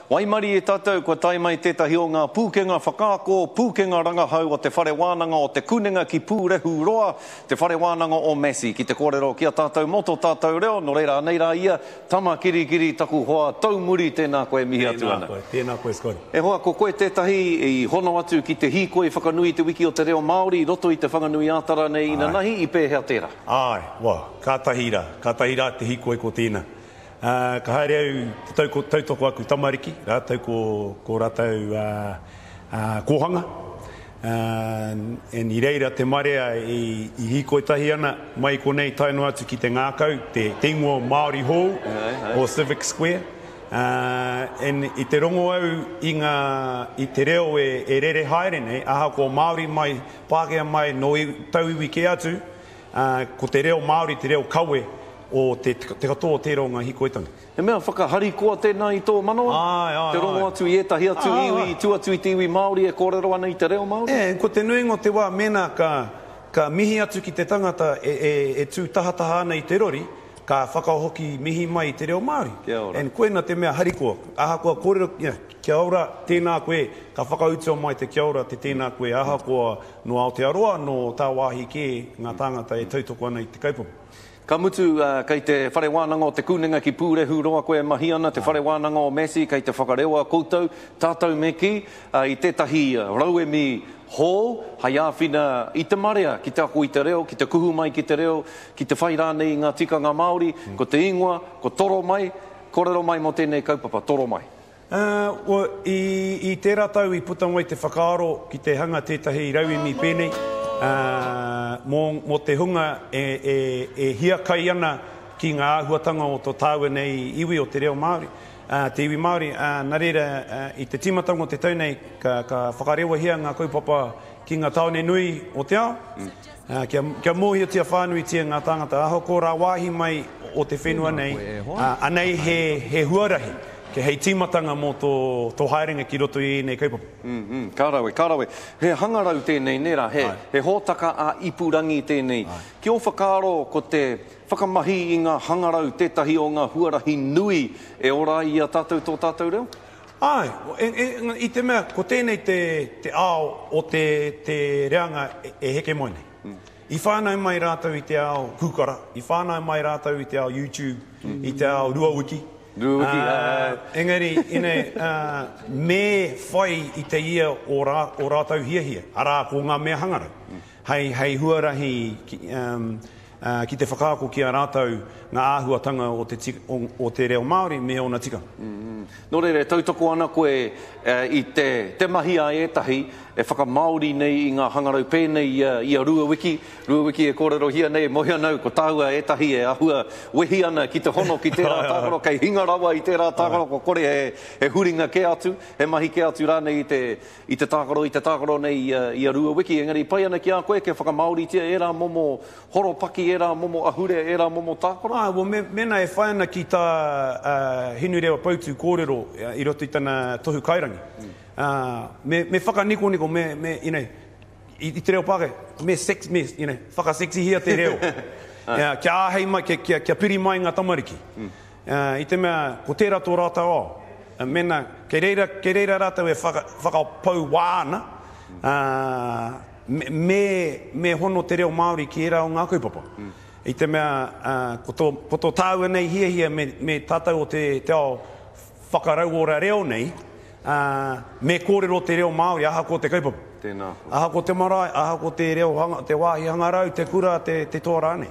Waimari e tātou kua tai mai tētahi o ngā pūkenga whakaako, pūkenga rangahau o te whare wānanga o te kunenga ki pūrehu roa, te whare wānanga o Messi, ki te kōrero kia tātou moto tātou reo, no reira nei rā ia, tama kiri taku hoa taumuri tēnā koe mihi atu ana. Tēnā koe skori. E hoa ko koe tētahi i hono atu ki te hīkoi whakanui te wiki o te reo Māori, roto i te whanganui ātara nei ina nahi i pēhea tērā. Ai, wā, kātahi rā te hīkoi ko tēnā. Ka haere au tautoko aku tamariki, rātau ko rātau kohanga. E ni reira te marea i hikoitahi ana mai ko nei taino atu ki te ngākau, te ingoa Māori Hall o Civic Square. I te rongo au i te reo e rere haere nei, aha ko Māori mai, Pākehā mai, no tau iwi ke atu, ko te reo Māori, te reo kawe, o te katoa te ronga hikoitanga. E mea whakahari koa tēnā i tō manoa? Te rongo atu i etahi atu iwi, tu atu i te iwi Māori e kōrero ana i te reo Māori? Ko te nuingo te wā mena ka mihi atu ki te tangata e tū tahataha ana i te rori, ka whakahoki mihi mai i te reo Māori. Kia ora. Koena te mea hari koa. Aha koa kōrero, kia ora, tēnā koe, ka whakautua mai te kia ora, te tēnā koe, aha koa no Aotearoa, no tā wāhi ke ngā tāngata e tautoko ana i te kaupapa. Ka mutu kei te whare wānanga o te kunenga ki pūrehu roa koe mahi ana, te whare wānanga o Messi, kei te whakarewa koutou, tātou me ki, i tētahi Rauemi Hall, hai āwhina i te marea, ki te ako i te reo, ki te kuhu mai ki te reo, ki te whai rānei ngā tikanga Māori, ko te ingoa, ko toro mai, kōrero mai mo tēnei kaupapa, toro mai. I tērā tau i puta mai te whakaaro ki te hanga tētahi Rauemi pēnei, mo te hunga e hia kai ana ki ngā āhuatanga o tō tāua nei iwi o te reo Māori, te iwi Māori, nā reira i te timatanga o te tau nei ka whakarewa hia ngā kaupapa ki ngā taone nui o te ao, kia mōhia tia whānui tia ngā tāngata aho ko rā wāhi mai o te whenua nei, anei he huarahi. Ke hei tīmatanga mō tō haerenga ki roto i nei kaupapa. Kārawe. He hangarau tēnei, nera, he hōtaka a ipurangi tēnei. Ki o whakaaro ko te whakamahi i ngā hangarau tētahi o ngā huarahi nui e ora i a tātou tō tātou reo? Ai, i te mea, ko tēnei te ao o te reanga e heke moine. I whānau mai rātau i te ao kukara, i whānau mai rātau i te ao YouTube, i te ao Ruawiki. Engari, me whai i te ia o rātau hia, arā ko ngā mea hangara. Hei huarahi ki te whakaako ki a rātau ngā āhuatanga o te reo Māori me ona tika. Nō reire, tautoko ana koe i te mahi a etahi, e whakamauri nei i ngā hangarau pēnei i a Ruawiki. Ruawiki e kōrero hia nei, mohi anau, ko tāua etahi e ahua wehi ana ki te hono ki tērā tākaro, kei hinga rawa i tērā tākaro, ko kore he huringa ke atu, he mahi ke atu rānei i te tākaro nei i a Ruawiki. Engari, pai ana ki a koe, ke whakamauri tia e rā momo horopaki, e rā momo ahure, e rā momo tākaro? Mena e whai ana ki tā hinu rewa pautu kōrero i roto i tana tohu kairangi. Me whakaniko, i te reo pāke, whakaseksi hia te reo. Kia āhei mai, kia piri mai ngā tamariki. I te mea, ko tērā tō rātau ao. Mena, kei reira rātau e whakapau wāna, me hono te reo Māori ki era o ngā kaupapa. I te mea, ko tō tāua nei hia me tātou o te ao whakarau ora reo nei, me kōrero te reo Māori, aha ko te kaupapa. Tēnā. Aha ko te marae, aha ko te reo te wāhi hangarau, te kura, te tōra ane.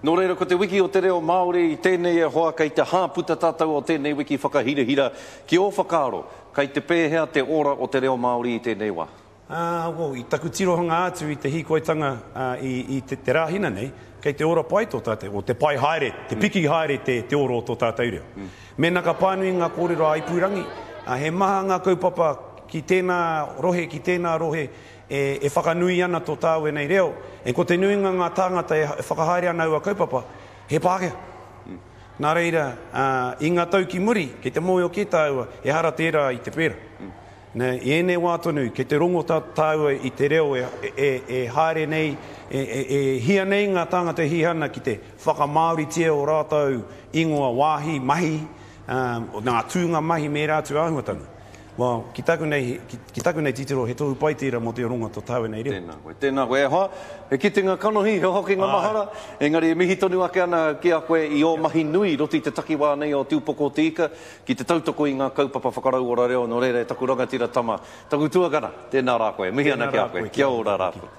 Nō reira, ko te wiki o te reo Māori, tēnei e hoa kei te hāputa tātou o tēnei wiki whakahirahira, ki o whakaaro, kei te pēhea te ora o te reo Māori i tēnei wā. I taku tirohanga atu i te hikoitanga i te rāhina nei, kei te ora pai tō tātou, o te pai haere, te piki haere te ora o tō tātou reo. Mena ka pānui ngā kōrero a ipurangi, he maha ngā kaupapa ki tēnā rohe, e whakanui ana tō tāue nei reo, e ko te nuinga ngā tāngata e whakahaere ana ua kaupapa, he Pākehā. Nā reira, i ngā tau ki muri, ki te moe o ki tāua, e hara tērā i te pēra. I ene wā tonu, ki te rongo tāua i te reo e haere nei, e hia nei ngā tāngata hihana ki te whakamauri tia o rātau ingoa wāhi, mahi, Nā tūnga mahi me rātu āhuatanga. Well, ki taku nei titiro he tohu pai tira mo te ronga to tāwe nei reo. Tēnā koe, hoa, e kite ngā kanohi, he hoki ngā mahara, engari e mihi tonu ake ana ki a koe i o mahi nui, roti te takiwā nei o Tūpoko o te ika, ki te tautoko i ngā kaupapa whakarau ora reo, no reira e taku rangatira tama, taku tuakana, tēnā rā koe, mihi ana ki a koe, kia ora rā koe.